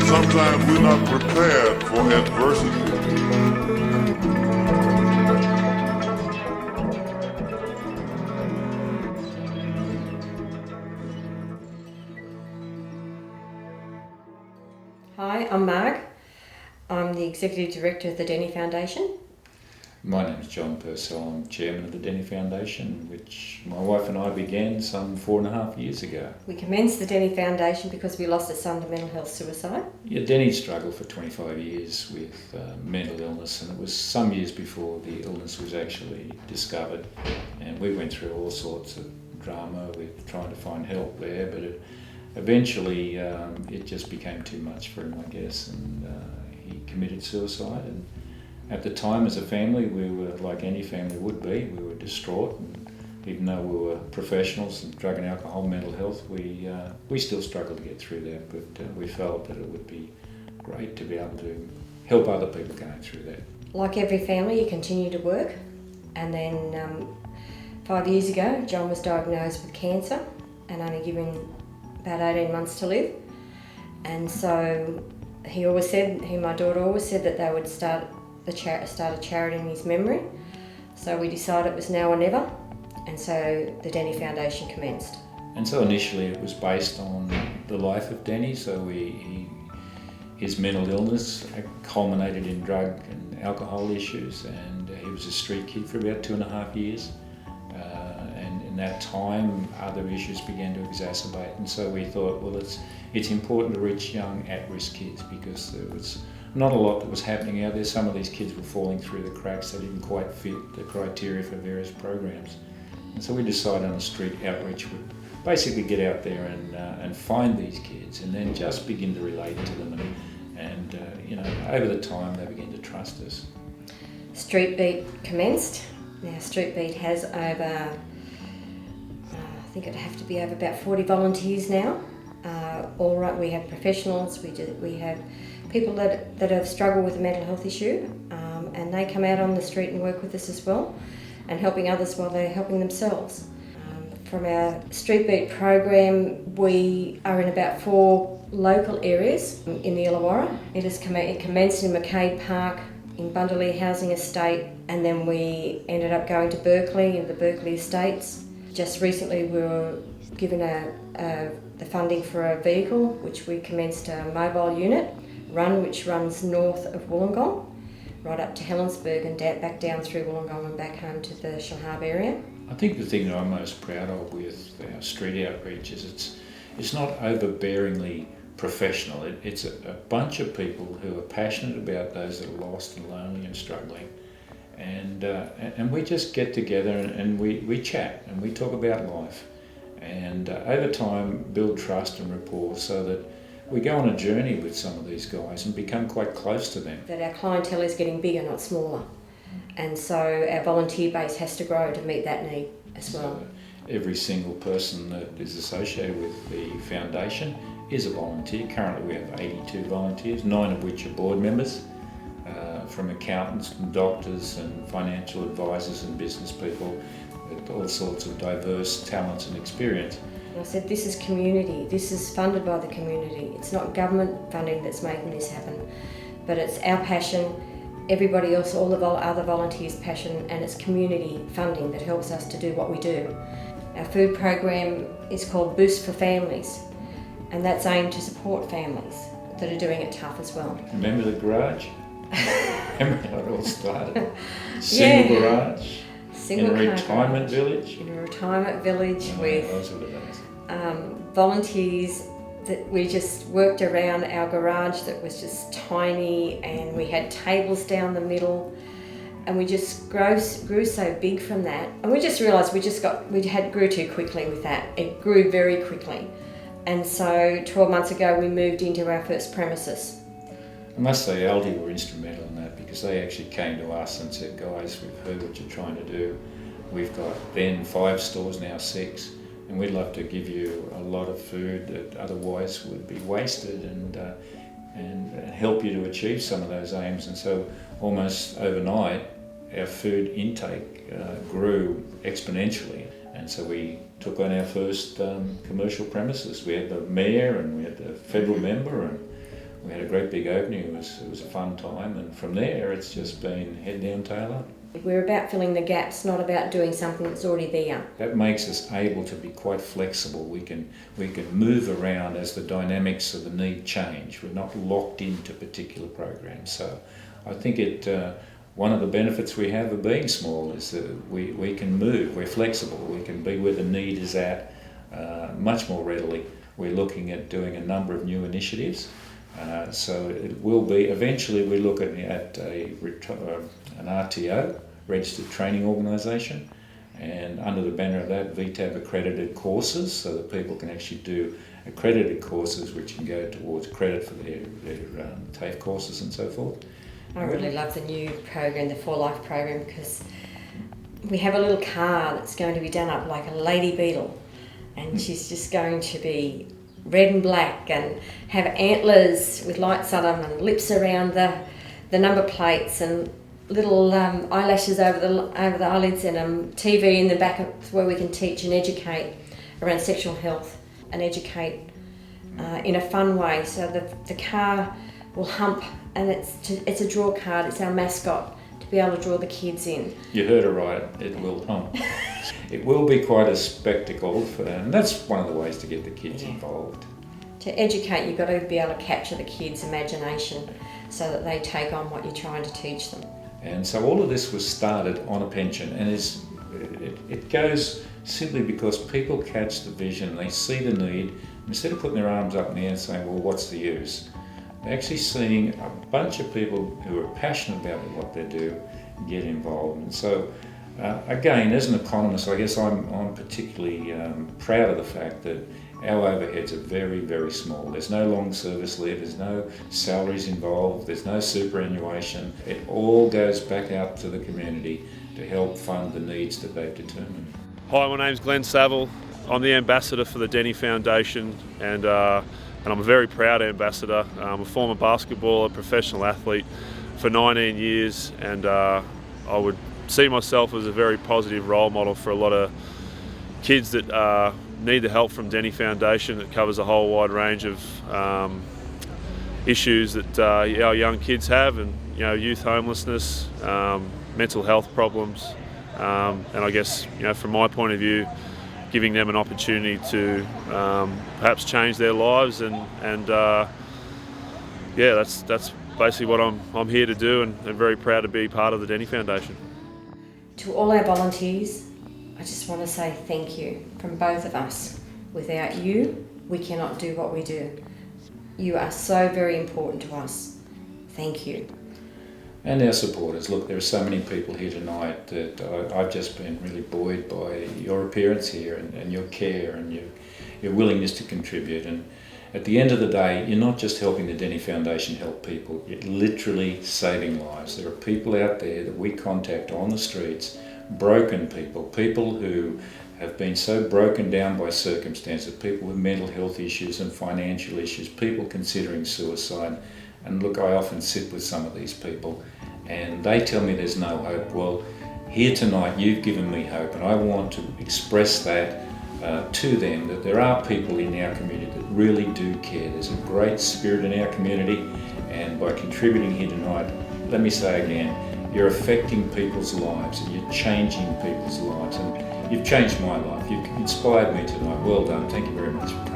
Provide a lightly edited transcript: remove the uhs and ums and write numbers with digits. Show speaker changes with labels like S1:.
S1: Sometimes we're not prepared for adversity.
S2: Hi, I'm Marg. I'm the Executive Director of the Denny Foundation.
S3: My name is John Purcell. I'm Chairman of the Denny Foundation, which my wife and I began some 4.5 years ago.
S2: We commenced the Denny Foundation because we lost a son to mental health suicide.
S3: Yeah, Denny struggled for 25 years with mental illness, and it was some years before the illness was actually discovered. And we went through all sorts of drama with trying to find help there, but eventually it just became too much for him, I guess, and he committed suicide. And at the time, as a family, we were like any family would be. We were distraught, and even though we were professionals in drug and alcohol, mental health, we still struggled to get through that. But we felt that it would be great to be able to help other people going through that.
S2: Like every family, you continue to work, and then 5 years ago, John was diagnosed with cancer and only given about 18 months to live. And so my daughter always said that they would start a charity in his memory. So we decided it was now or never, and so the Denny Foundation commenced.
S3: And so initially it was based on the life of Denny. So his mental illness culminated in drug and alcohol issues, and he was a street kid for about 2.5 years. And in that time, other issues began to exacerbate, and so we thought, well, it's important to reach young at-risk kids, because there was not a lot that was happening out there. Some of these kids were falling through the cracks. They didn't quite fit the criteria for various programs. And so we decided on a street outreach would basically get out there and find these kids, and then just begin to relate to them. And over the time, they began to trust us.
S2: Street Beat commenced. Now, Street Beat has over, I think it'd have to be over about 40 volunteers now. All right, we have professionals, we have people that have struggled with a mental health issue, and they come out on the street and work with us as well, and helping others while they're helping themselves. From our Street Beat program, we are in about 4 local areas in the Illawarra. It commenced in McCabe Park, in Bundalee Housing Estate, and then we ended up going to Berkeley, in the Berkeley Estates. Just recently we were given the funding for a vehicle, which we commenced a mobile unit run, which runs north of Wollongong, right up to Helensburgh and back down through Wollongong and back home to the Shellharbour area.
S3: I think the thing that I'm most proud of with our street outreach is it's not overbearingly professional. It's a bunch of people who are passionate about those that are lost and lonely and struggling, and we just get together and we chat and we talk about life, and over time build trust and rapport, so that we go on a journey with some of these guys and become quite close to them.
S2: That our clientele is getting bigger, not smaller, and so our volunteer base has to grow to meet that need as well.
S3: So every single person that is associated with the foundation is a volunteer. Currently we have 82 volunteers, 9 of which are board members. from accountants and doctors and financial advisors and business people with all sorts of diverse talents and experience.
S2: And I said, this is community, this is funded by the community. It's not government funding that's making this happen, but it's our passion, everybody else, all the other volunteers' passion, and it's community funding that helps us to do what we do. Our food program is called Boost for Families, and that's aimed to support families that are doing it tough as well.
S3: Remember the garage? Remember how it all started? Single garage?
S2: Single
S3: in a retirement village?
S2: In a retirement village with
S3: those were the days.
S2: volunteers that we just worked around our garage that was just tiny, and we had tables down the middle, and we just grew so big from that. And we just realised we grew too quickly with that. It grew very quickly. And so 12 months ago we moved into our first premises.
S3: I must say Aldi were instrumental in that, because they actually came to us and said, guys, we've heard what you're trying to do. We've got then 5 stores, now 6, and we'd love to give you a lot of food that otherwise would be wasted and help you to achieve some of those aims. And so almost overnight our food intake grew exponentially. And so we took on our first commercial premises. We had the mayor and we had the federal member, and we had a great big opening. It was a fun time, and from there it's just been head down, tail up.
S2: We're about filling the gaps, not about doing something that's already there.
S3: That makes us able to be quite flexible. We can move around as the dynamics of the need change. We're not locked into particular programs. So I think one of the benefits we have of being small is that we can move, we're flexible, we can be where the need is at much more readily. We're looking at doing a number of new initiatives. So it will be, eventually we're looking at an RTO, Registered Training Organisation, and under the banner of that, VTAB accredited courses, so that people can actually do accredited courses which can go towards credit for their TAFE courses and so forth.
S2: I really love the new program, the For Life program, because we have a little car that's going to be done up like a lady beetle, and she's just going to be red and black and have antlers with lights on them and lips around the number plates and little eyelashes over the eyelids, and TV in the back where we can teach and educate around sexual health and educate in a fun way. So the car will hump, and it's a draw card. It's our mascot to be able to draw the kids in.
S3: You heard it right. It will hump. It will be quite a spectacle, and that's one of the ways to get the kids involved.
S2: To educate, you've got to be able to capture the kids' imagination so that they take on what you're trying to teach them.
S3: And so all of this was started on a pension, and it goes simply because people catch the vision, they see the need. Instead of putting their arms up in the air and saying, well, what's the use? They're actually seeing a bunch of people who are passionate about what they do get involved. And so, again, as an economist, I guess I'm particularly proud of the fact that our overheads are very, very small. There's no long service leave, there's no salaries involved, there's no superannuation. It all goes back out to the community to help fund the needs that they've determined.
S4: Hi, my name's Glenn Saville. I'm the ambassador for the Denny Foundation, and I'm a very proud ambassador. I'm a former basketballer, professional athlete for 19 years, and I would see myself as a very positive role model for a lot of kids that need the help from Denny Foundation. That covers a whole wide range of issues that our young kids have, and youth homelessness, mental health problems, and I guess from my point of view, giving them an opportunity to perhaps change their lives, and that's basically what I'm here to do, and very proud to be part of the Denny Foundation.
S2: To all our volunteers, I just want to say thank you from both of us. Without you, we cannot do what we do. You are so very important to us. Thank you.
S3: And our supporters. Look, there are so many people here tonight that I've just been really buoyed by your appearance here and your care and your willingness to contribute. And at the end of the day, you're not just helping the Denny Foundation help people, you're literally saving lives. There are people out there that we contact on the streets, broken people who have been so broken down by circumstances, people with mental health issues and financial issues, people considering suicide. And look, I often sit with some of these people, and they tell me there's no hope. Well, here tonight you've given me hope, and I want to express that to them, that there are people in our community that really do care. There's a great spirit in our community, and by contributing here tonight, let me say again, you're affecting people's lives and you're changing people's lives, and you've changed my life. You've inspired me tonight. Well done. Thank you very much for coming.